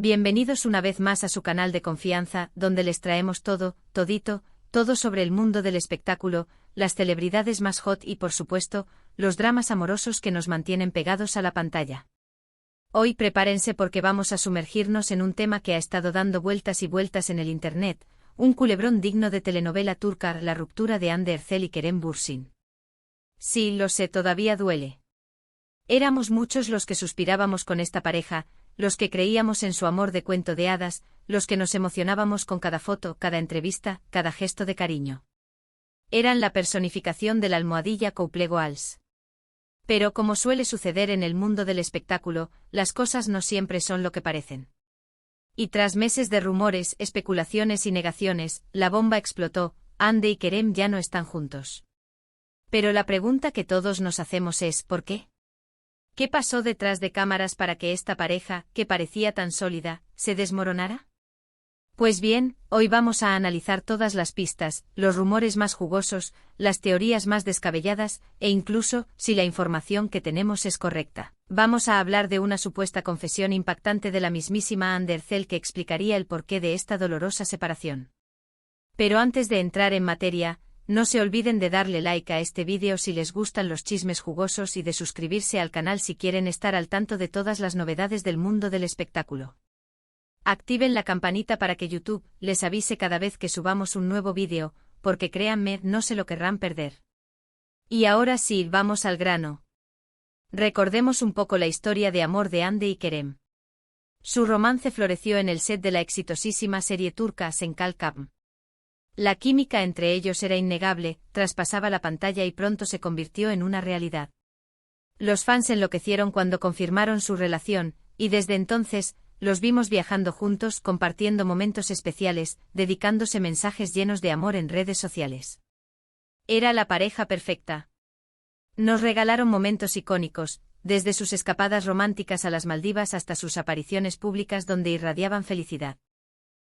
Bienvenidos una vez más a su canal de confianza, donde les traemos todo sobre el mundo del espectáculo, las celebridades más hot y por supuesto, los dramas amorosos que nos mantienen pegados a la pantalla. Hoy prepárense porque vamos a sumergirnos en un tema que ha estado dando vueltas y vueltas en el internet, un culebrón digno de telenovela turca, la ruptura de Hande Erçel y Kerem Bürsin. Sí, lo sé, todavía duele. Éramos muchos los que suspirábamos con esta pareja, los que creíamos en su amor de cuento de hadas, los que nos emocionábamos con cada foto, cada entrevista, cada gesto de cariño. Eran la personificación de la almohadilla couple goals. Pero como suele suceder en el mundo del espectáculo, las cosas no siempre son lo que parecen. Y tras meses de rumores, especulaciones y negaciones, la bomba explotó, Hande y Kerem ya no están juntos. Pero la pregunta que todos nos hacemos es ¿por qué? ¿Qué pasó detrás de cámaras para que esta pareja, que parecía tan sólida, se desmoronara? Pues bien, hoy vamos a analizar todas las pistas, los rumores más jugosos, las teorías más descabelladas, e incluso, si la información que tenemos es correcta. Vamos a hablar de una supuesta confesión impactante de la mismísima Hande Erçel que explicaría el porqué de esta dolorosa separación. Pero antes de entrar en materia, no se olviden de darle like a este vídeo si les gustan los chismes jugosos y de suscribirse al canal si quieren estar al tanto de todas las novedades del mundo del espectáculo. Activen la campanita para que YouTube les avise cada vez que subamos un nuevo vídeo, porque créanme, no se lo querrán perder. Y ahora sí, vamos al grano. Recordemos un poco la historia de amor de Hande y Kerem. Su romance floreció en el set de la exitosísima serie turca Senkal Kapm. La química entre ellos era innegable, traspasaba la pantalla y pronto se convirtió en una realidad. Los fans enloquecieron cuando confirmaron su relación, y desde entonces, los vimos viajando juntos, compartiendo momentos especiales, dedicándose mensajes llenos de amor en redes sociales. Era la pareja perfecta. Nos regalaron momentos icónicos, desde sus escapadas románticas a las Maldivas hasta sus apariciones públicas donde irradiaban felicidad.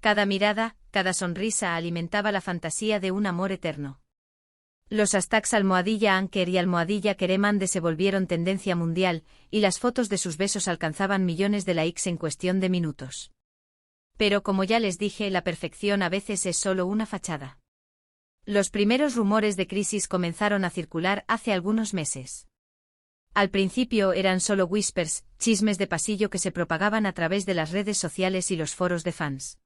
Cada mirada, cada sonrisa alimentaba la fantasía de un amor eterno. Los hashtags almohadilla Anker y almohadilla Kerem Hande se volvieron tendencia mundial, y las fotos de sus besos alcanzaban millones de likes en cuestión de minutos. Pero como ya les dije, la perfección a veces es solo una fachada. Los primeros rumores de crisis comenzaron a circular hace algunos meses. Al principio eran solo whispers, chismes de pasillo que se propagaban a través de las redes sociales y los foros de fans.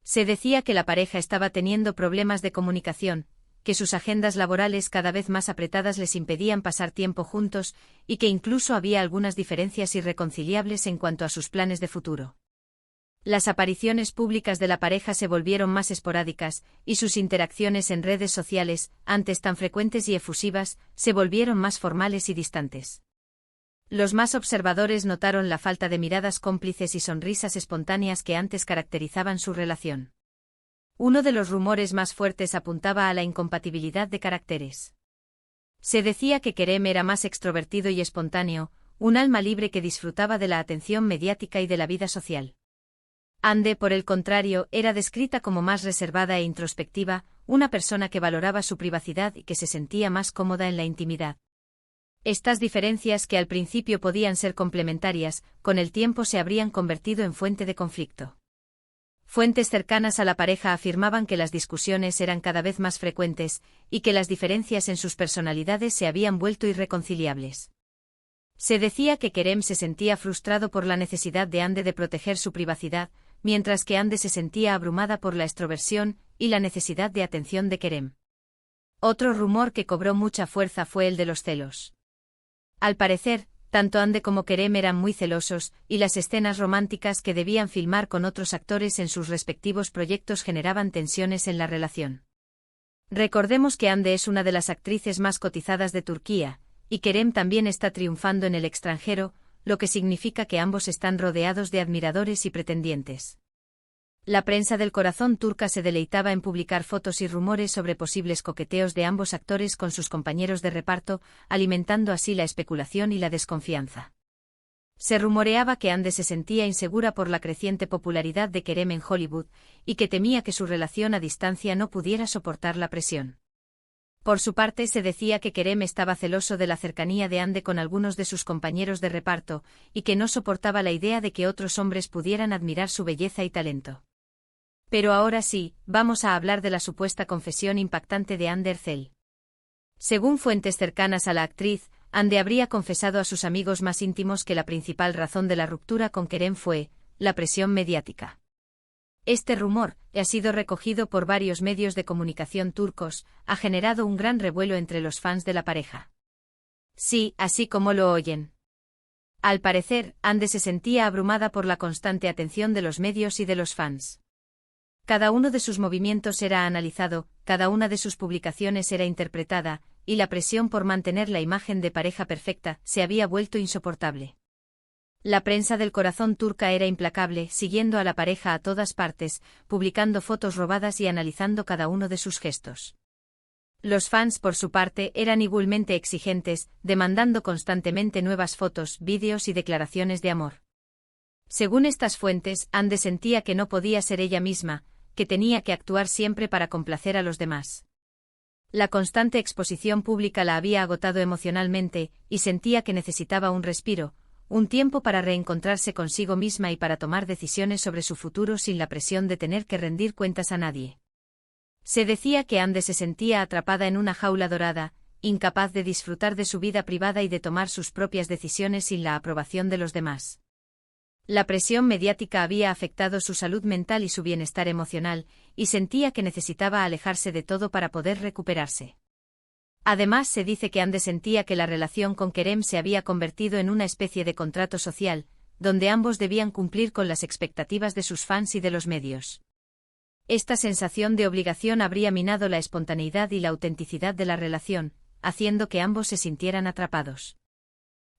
Se decía que la pareja estaba teniendo problemas de comunicación, que sus agendas laborales cada vez más apretadas les impedían pasar tiempo juntos, y que incluso había algunas diferencias irreconciliables en cuanto a sus planes de futuro. Las apariciones públicas de la pareja se volvieron más esporádicas, y sus interacciones en redes sociales, antes tan frecuentes y efusivas, se volvieron más formales y distantes. Los más observadores notaron la falta de miradas cómplices y sonrisas espontáneas que antes caracterizaban su relación. Uno de los rumores más fuertes apuntaba a la incompatibilidad de caracteres. Se decía que Kerem era más extrovertido y espontáneo, un alma libre que disfrutaba de la atención mediática y de la vida social. Hande, por el contrario, era descrita como más reservada e introspectiva, una persona que valoraba su privacidad y que se sentía más cómoda en la intimidad. Estas diferencias, que al principio podían ser complementarias, con el tiempo se habrían convertido en fuente de conflicto. Fuentes cercanas a la pareja afirmaban que las discusiones eran cada vez más frecuentes, y que las diferencias en sus personalidades se habían vuelto irreconciliables. Se decía que Kerem se sentía frustrado por la necesidad de Hande de proteger su privacidad, mientras que Hande se sentía abrumada por la extroversión y la necesidad de atención de Kerem. Otro rumor que cobró mucha fuerza fue el de los celos. Al parecer, tanto Hande como Kerem eran muy celosos, y las escenas románticas que debían filmar con otros actores en sus respectivos proyectos generaban tensiones en la relación. Recordemos que Hande es una de las actrices más cotizadas de Turquía, y Kerem también está triunfando en el extranjero, lo que significa que ambos están rodeados de admiradores y pretendientes. La prensa del corazón turca se deleitaba en publicar fotos y rumores sobre posibles coqueteos de ambos actores con sus compañeros de reparto, alimentando así la especulación y la desconfianza. Se rumoreaba que Hande se sentía insegura por la creciente popularidad de Kerem en Hollywood, y que temía que su relación a distancia no pudiera soportar la presión. Por su parte se decía que Kerem estaba celoso de la cercanía de Ande con algunos de sus compañeros de reparto, y que no soportaba la idea de que otros hombres pudieran admirar su belleza y talento. Pero ahora sí, vamos a hablar de la supuesta confesión impactante de Ande Erçel. Según fuentes cercanas a la actriz, Ande habría confesado a sus amigos más íntimos que la principal razón de la ruptura con Kerem fue la presión mediática. Este rumor, que ha sido recogido por varios medios de comunicación turcos, ha generado un gran revuelo entre los fans de la pareja. Sí, así como lo oyen. Al parecer, Ande se sentía abrumada por la constante atención de los medios y de los fans. Cada uno de sus movimientos era analizado, cada una de sus publicaciones era interpretada, y la presión por mantener la imagen de pareja perfecta se había vuelto insoportable. La prensa del corazón turca era implacable, siguiendo a la pareja a todas partes, publicando fotos robadas y analizando cada uno de sus gestos. Los fans, por su parte, eran igualmente exigentes, demandando constantemente nuevas fotos, vídeos y declaraciones de amor. Según estas fuentes, Ande sentía que no podía ser ella misma, que tenía que actuar siempre para complacer a los demás. La constante exposición pública la había agotado emocionalmente, y sentía que necesitaba un respiro, un tiempo para reencontrarse consigo misma y para tomar decisiones sobre su futuro sin la presión de tener que rendir cuentas a nadie. Se decía que Ande se sentía atrapada en una jaula dorada, incapaz de disfrutar de su vida privada y de tomar sus propias decisiones sin la aprobación de los demás. La presión mediática había afectado su salud mental y su bienestar emocional, y sentía que necesitaba alejarse de todo para poder recuperarse. Además se dice que Ande sentía que la relación con Kerem se había convertido en una especie de contrato social, donde ambos debían cumplir con las expectativas de sus fans y de los medios. Esta sensación de obligación habría minado la espontaneidad y la autenticidad de la relación, haciendo que ambos se sintieran atrapados.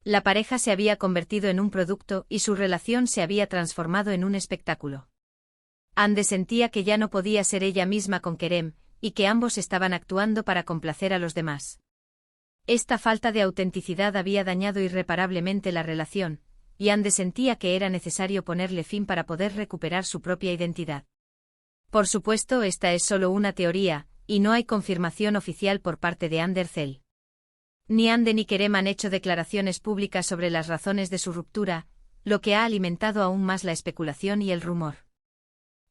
La pareja se había convertido en un producto y su relación se había transformado en un espectáculo. Ande sentía que ya no podía ser ella misma con Kerem, y que ambos estaban actuando para complacer a los demás. Esta falta de autenticidad había dañado irreparablemente la relación, y Ande sentía que era necesario ponerle fin para poder recuperar su propia identidad. Por supuesto, esta es solo una teoría, y no hay confirmación oficial por parte de Ande Erçel. Ni Ande ni Kerem han hecho declaraciones públicas sobre las razones de su ruptura, lo que ha alimentado aún más la especulación y el rumor.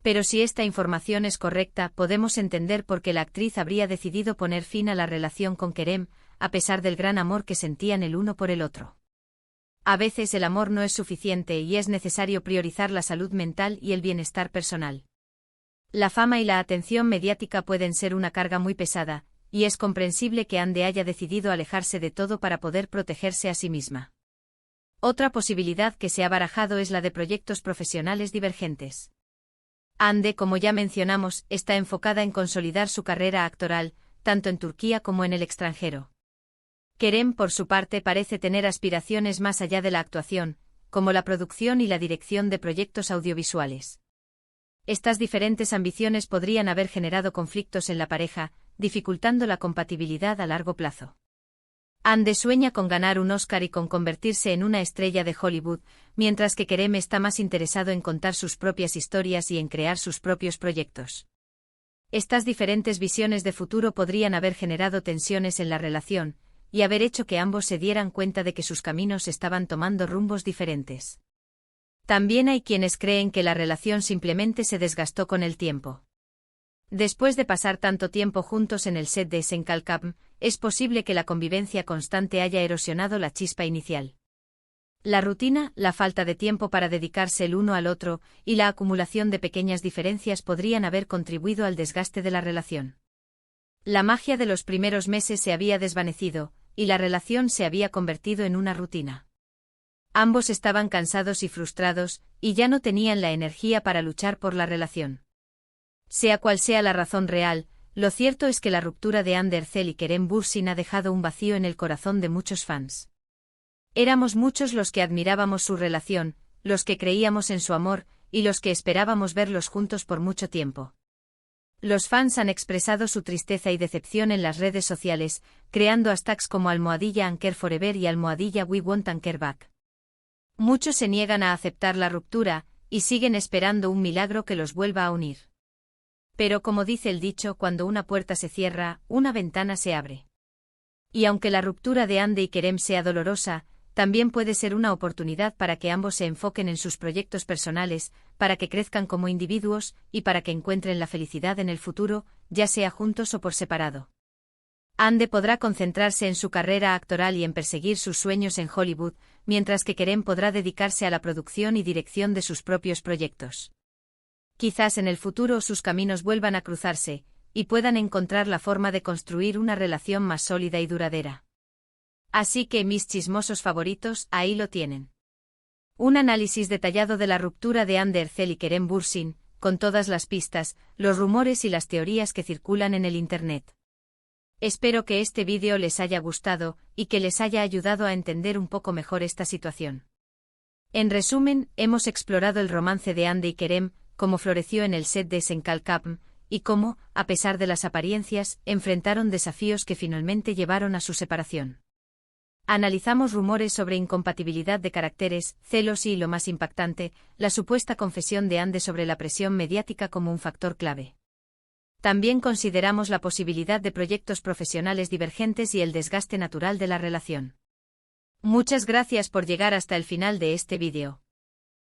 Pero si esta información es correcta, podemos entender por qué la actriz habría decidido poner fin a la relación con Kerem, a pesar del gran amor que sentían el uno por el otro. A veces el amor no es suficiente y es necesario priorizar la salud mental y el bienestar personal. La fama y la atención mediática pueden ser una carga muy pesada, y es comprensible que Ande haya decidido alejarse de todo para poder protegerse a sí misma. Otra posibilidad que se ha barajado es la de proyectos profesionales divergentes. Ande, como ya mencionamos, está enfocada en consolidar su carrera actoral, tanto en Turquía como en el extranjero. Kerem, por su parte, parece tener aspiraciones más allá de la actuación, como la producción y la dirección de proyectos audiovisuales. Estas diferentes ambiciones podrían haber generado conflictos en la pareja, dificultando la compatibilidad a largo plazo. Ande sueña con ganar un Oscar y con convertirse en una estrella de Hollywood, mientras que Kerem está más interesado en contar sus propias historias y en crear sus propios proyectos. Estas diferentes visiones de futuro podrían haber generado tensiones en la relación, y haber hecho que ambos se dieran cuenta de que sus caminos estaban tomando rumbos diferentes. También hay quienes creen que la relación simplemente se desgastó con el tiempo. Después de pasar tanto tiempo juntos en el set de Senkalkam, es posible que la convivencia constante haya erosionado la chispa inicial. La rutina, la falta de tiempo para dedicarse el uno al otro, y la acumulación de pequeñas diferencias podrían haber contribuido al desgaste de la relación. La magia de los primeros meses se había desvanecido, y la relación se había convertido en una rutina. Ambos estaban cansados y frustrados, y ya no tenían la energía para luchar por la relación. Sea cual sea la razón real, lo cierto es que la ruptura de Ande Erçel y Kerem Bürsin ha dejado un vacío en el corazón de muchos fans. Éramos muchos los que admirábamos su relación, los que creíamos en su amor, y los que esperábamos verlos juntos por mucho tiempo. Los fans han expresado su tristeza y decepción en las redes sociales, creando hashtags como #AnkerForever y #WeWantAnkerBack. Muchos se niegan a aceptar la ruptura, y siguen esperando un milagro que los vuelva a unir. Pero como dice el dicho, cuando una puerta se cierra, una ventana se abre. Y aunque la ruptura de Hande y Kerem sea dolorosa, también puede ser una oportunidad para que ambos se enfoquen en sus proyectos personales, para que crezcan como individuos y para que encuentren la felicidad en el futuro, ya sea juntos o por separado. Hande podrá concentrarse en su carrera actoral y en perseguir sus sueños en Hollywood, mientras que Kerem podrá dedicarse a la producción y dirección de sus propios proyectos. Quizás en el futuro sus caminos vuelvan a cruzarse, y puedan encontrar la forma de construir una relación más sólida y duradera. Así que mis chismosos favoritos, ahí lo tienen. Un análisis detallado de la ruptura de Hande Erçel y Kerem Bürsin, con todas las pistas, los rumores y las teorías que circulan en el Internet. Espero que este vídeo les haya gustado, y que les haya ayudado a entender un poco mejor esta situación. En resumen, hemos explorado el romance de Hande y Kerem, cómo floreció en el set de Senkalkapm, y cómo, a pesar de las apariencias, enfrentaron desafíos que finalmente llevaron a su separación. Analizamos rumores sobre incompatibilidad de caracteres, celos y, lo más impactante, la supuesta confesión de Hande sobre la presión mediática como un factor clave. También consideramos la posibilidad de proyectos profesionales divergentes y el desgaste natural de la relación. Muchas gracias por llegar hasta el final de este vídeo.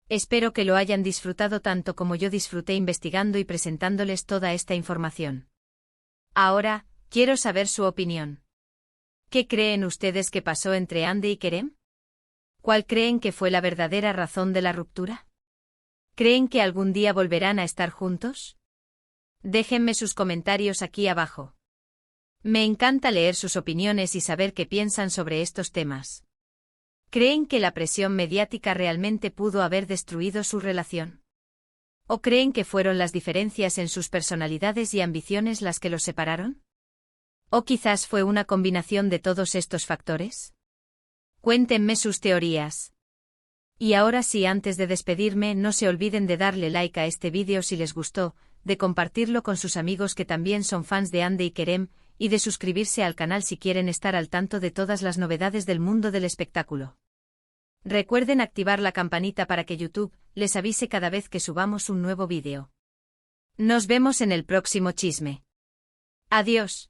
Espero que lo hayan disfrutado tanto como yo disfruté investigando y presentándoles toda esta información. Ahora, quiero saber su opinión. ¿Qué creen ustedes que pasó entre Hande y Kerem? ¿Cuál creen que fue la verdadera razón de la ruptura? ¿Creen que algún día volverán a estar juntos? Déjenme sus comentarios aquí abajo. Me encanta leer sus opiniones y saber qué piensan sobre estos temas. ¿Creen que la presión mediática realmente pudo haber destruido su relación? ¿O creen que fueron las diferencias en sus personalidades y ambiciones las que los separaron? ¿O quizás fue una combinación de todos estos factores? Cuéntenme sus teorías. Y ahora sí, antes de despedirme, no se olviden de darle like a este vídeo si les gustó, de compartirlo con sus amigos que también son fans de Hande y Kerem, y de suscribirse al canal si quieren estar al tanto de todas las novedades del mundo del espectáculo. Recuerden activar la campanita para que YouTube les avise cada vez que subamos un nuevo vídeo. Nos vemos en el próximo chisme. Adiós.